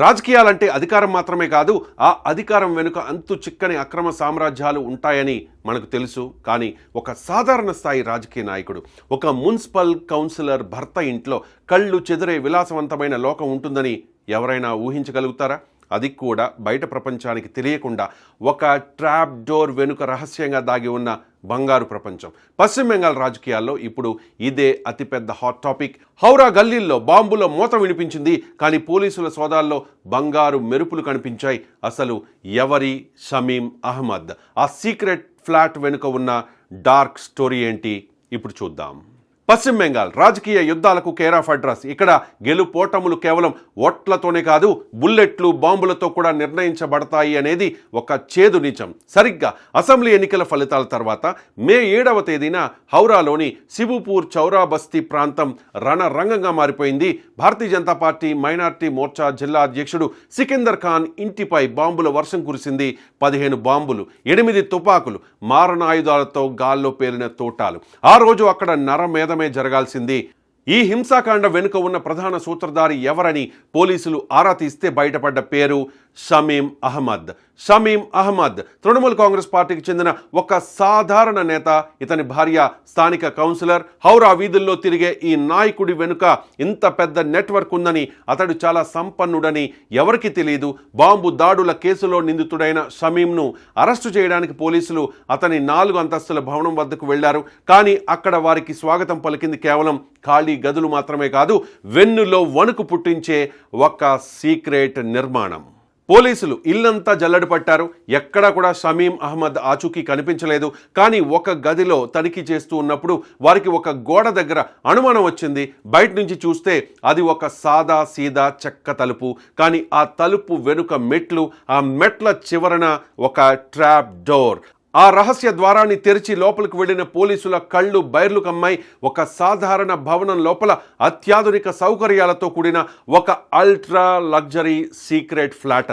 రాజకీయాలంటే అధికారం మాత్రమే కాదు, ఆ అధికారం వెనుక అంతు చిక్కని అక్రమ సామ్రాజ్యాలు ఉంటాయని మనకు తెలుసు. కానీ ఒక సాధారణ స్థాయి రాజకీయ నాయకుడు, ఒక మున్సిపల్ కౌన్సిలర్ భర్త ఇంట్లో కళ్ళు చెదిరే విలాసవంతమైన లోకం ఉంటుందని ఎవరైనా ఊహించగలుగుతారా? అది కూడా బయట ప్రపంచానికి తెలియకుండా ఒక ట్రాప్ డోర్ వెనుక రహస్యంగా దాగి ఉన్న బంగారు ప్రపంచం. పశ్చిమ బెంగాల్ రాజకీయాల్లో ఇప్పుడు ఇదే అతిపెద్ద హాట్ టాపిక్. హౌరా గల్లీల్లో బాంబుల మూత వినిపించింది, కానీ పోలీసుల సోదాల్లో బంగారు మెరుపులు కనిపించాయి. అసలు ఎవరి షమీం అహ్మద్? ఆ సీక్రెట్ ఫ్లాట్ వెనుక ఉన్న డార్క్ స్టోరీ ఏంటి? ఇప్పుడు చూద్దాం. పశ్చిమ బెంగాల్ రాజకీయ యుద్ధాలకు కేర్ ఆఫ్ అడ్రస్. ఇక్కడ గెలుపోటములు కేవలం ఓట్లతోనే కాదు, బుల్లెట్లు బాంబులతో కూడా నిర్ణయించబడతాయి అనేది ఒక చేదు నిజం. సరిగ్గా అసెంబ్లీ ఎన్నికల ఫలితాల తర్వాత మే 7వ తేదీన హౌరాలోని శివుపూర్ చౌరా బస్తీ ప్రాంతం రణరంగంగా మారిపోయింది. భారతీయ జనతా పార్టీ మైనార్టీ మోర్చా జిల్లా అధ్యక్షుడు సికిందర్ ఖాన్ ఇంటిపై బాంబుల వర్షం కురిసింది. 15 బాంబులు, 8 తుపాకులు, మారణాయుధాలతో గాల్లో పేలిన తోటాలు. ఆ రోజు అక్కడ నరమేధమే జరగాల్సింది. ఈ హింసాకాండ వెనుక ఉన్న ప్రధాన సూత్రధారి ఎవరని పోలీసులు ఆరా తీస్తే బయటపడ్డ పేరు షమీం అహ్మద్. షమీం అహ్మద్ తృణమూల్ కాంగ్రెస్ పార్టీకి చెందిన ఒక సాధారణ నేత. ఇతని భార్య స్థానిక కౌన్సిలర్. హౌరా వీధుల్లో తిరిగే ఈ నాయకుడి వెనుక ఇంత పెద్ద నెట్వర్క్ ఉందని, అతడు చాలా సంపన్నుడని ఎవరికి తెలియదు. బాంబు దాడుల కేసులో నిందితుడైన షమీంను అరెస్టు చేయడానికి పోలీసులు అతని 4 అంతస్తుల భవనం వద్దకు వెళ్లారు. కానీ అక్కడ వారికి స్వాగతం పలికింది కేవలం ఖాళీ గదులు మాత్రమే కాదు, వెన్నులో వణుకు పుట్టించే ఒక సీక్రెట్ నిర్మాణం. పోలీసులు ఇల్లంతా జల్లెడ పట్టారు. ఎక్కడా కూడా షమీం అహ్మద్ ఆచూకీ కనిపించలేదు. కానీ ఒక గదిలో తనిఖీ చేస్తూ ఉన్నప్పుడు వారికి ఒక గోడ దగ్గర అనుమానం వచ్చింది. బయట నుంచి చూస్తే అది ఒక సాదా సీదా చెక్క తలుపు. కానీ ఆ తలుపు వెనుక మెట్లు, ఆ మెట్ల చివరన ఒక ట్రాప్ డోర్. ఆ రహస్య ద్వారాన్ని తెరిచి లోపలికి వెళ్లిన పోలీసుల కళ్ళు బైర్లు కమ్మాయి. ఒక సాధారణ భవనం లోపల అత్యాధునిక సౌకర్యాలతో కూడిన ఒక అల్ట్రా లగ్జరీ సీక్రెట్ ఫ్లాట్.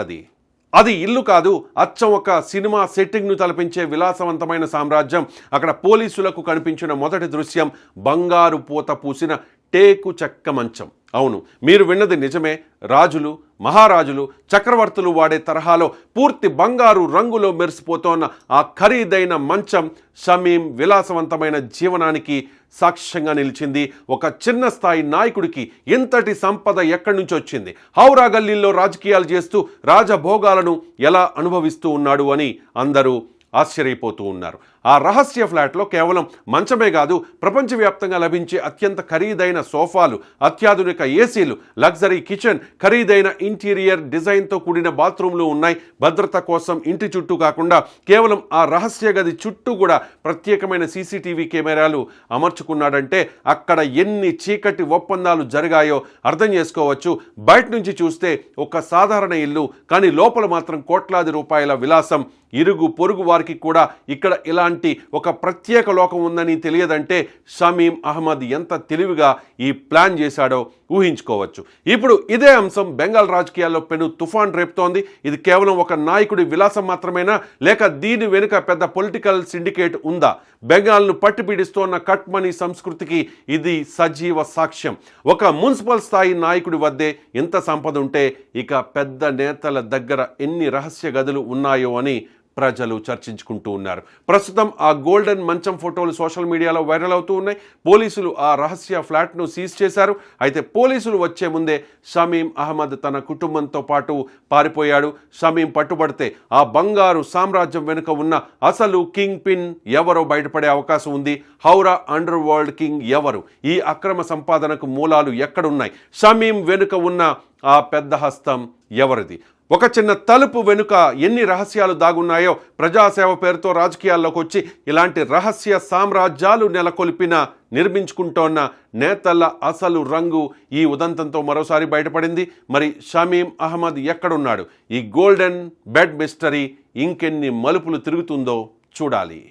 అది ఇల్లు కాదు, అచ్చం ఒక సినిమా సెట్టింగ్ను తలపించే విలాసవంతమైన సామ్రాజ్యం. అక్కడ పోలీసులకు కనిపించిన మొదటి దృశ్యం బంగారు పూత పూసిన టేకు చెక్క మంచం. అవును, మీరు విన్నది నిజమే. రాజులు, మహారాజులు, చక్రవర్తులు వాడే తరహాలో పూర్తి బంగారు రంగులో మెరిసిపోతోన్న ఆ ఖరీదైన మంచం షమీం విలాసవంతమైన జీవనానికి సాక్ష్యంగా నిలిచింది. ఒక చిన్న స్థాయి నాయకుడికి ఇంతటి సంపద ఎక్కడి నుంచి వచ్చింది? హౌరా గల్లీల్లో రాజకీయాలు చేస్తూ రాజభోగాలను ఎలా అనుభవిస్తూ ఉన్నాడు అని అందరూ ఆశ్చర్యపోతూ ఉన్నారు. ఆ రహస్య ఫ్లాట్లో కేవలం మంచమే కాదు, ప్రపంచవ్యాప్తంగా లభించే అత్యంత ఖరీదైన సోఫాలు, అత్యాధునిక ఏసీలు, లగ్జరీ కిచెన్, ఖరీదైన ఇంటీరియర్ డిజైన్తో కూడిన బాత్రూమ్లు ఉన్నాయి. భద్రత కోసం ఇంటి చుట్టూ కాకుండా కేవలం ఆ రహస్య గది చుట్టూ కూడా ప్రత్యేకమైన సీసీటీవీ కెమెరాలు అమర్చుకున్నాడంటే అక్కడ ఎన్ని చీకటి ఒప్పందాలు జరిగాయో అర్థం చేసుకోవచ్చు. బయట నుంచి చూస్తే ఒక సాధారణ ఇల్లు, కానీ లోపల మాత్రం కోట్లాది రూపాయల విలాసం. ఇరుగు పొరుగు వారికి కూడా ఇక్కడ ఇలాంటి ఒక ప్రత్యేక లోకం ఉందని తెలియదంటే షమీం అహ్మద్ ఎంత తెలివిగా ఈ ప్లాన్ చేశాడో ఊహించుకోవచ్చు. ఇప్పుడు ఇదే అంశం బెంగాల్ రాజకీయాల్లో పెను తుఫాన్ రేపుతోంది. ఇది కేవలం ఒక నాయకుడి విలాసం మాత్రమేనా, లేక దీని వెనుక పెద్ద పొలిటికల్ సిండికేట్ ఉందా? బెంగాల్ను పట్టి పీడిస్తోన్న కట్ మనీ సంస్కృతికి ఇది సజీవ సాక్ష్యం. ఒక మున్సిపల్ స్థాయి నాయకుడి వద్దే ఇంత సంపద ఉంటే ఇక పెద్ద నేతల దగ్గర ఎన్ని రహస్య గదులు ఉన్నాయో అని ప్రజలు చర్చించుకుంటూ ఉన్నారు. ప్రస్తుతం ఆ గోల్డెన్ మంచం ఫోటోలు సోషల్ మీడియాలో వైరల్ అవుతూ ఉన్నాయి. పోలీసులు ఆ రహస్య ఫ్లాట్ను సీజ్ చేశారు. అయితే పోలీసులు వచ్చే ముందే షమీం అహ్మద్ తన కుటుంబంతో పాటు పారిపోయాడు. షమీం పట్టుబడితే ఆ బంగారు సామ్రాజ్యం వెనుక ఉన్న అసలు కింగ్ పిన్ ఎవరో బయటపడే అవకాశం ఉంది. హౌరా అండర్ వరల్డ్ కింగ్ ఎవరు? ఈ అక్రమ సంపాదనకు మూలాలు ఎక్కడున్నాయి? షమీం వెనుక ఉన్న ఆ పెద్ద హస్తం ఎవరిది? ఒక చిన్న తలుపు వెనుక ఎన్ని రహస్యాలు దాగున్నాయో, ప్రజాసేవ పేరుతో రాజకీయాల్లోకి వచ్చి ఇలాంటి రహస్య సామ్రాజ్యాలు నెలకొల్పిన నిర్మించుకుంటోన్న నేతల అసలు రంగు ఈ ఉదంతంతో మరోసారి బయటపడింది. మరి షమీం అహ్మద్ ఎక్కడున్నాడు? ఈ గోల్డెన్ బెడ్ మిస్టరీ ఇంకెన్ని మలుపులు తిరుగుతుందో చూడాలి.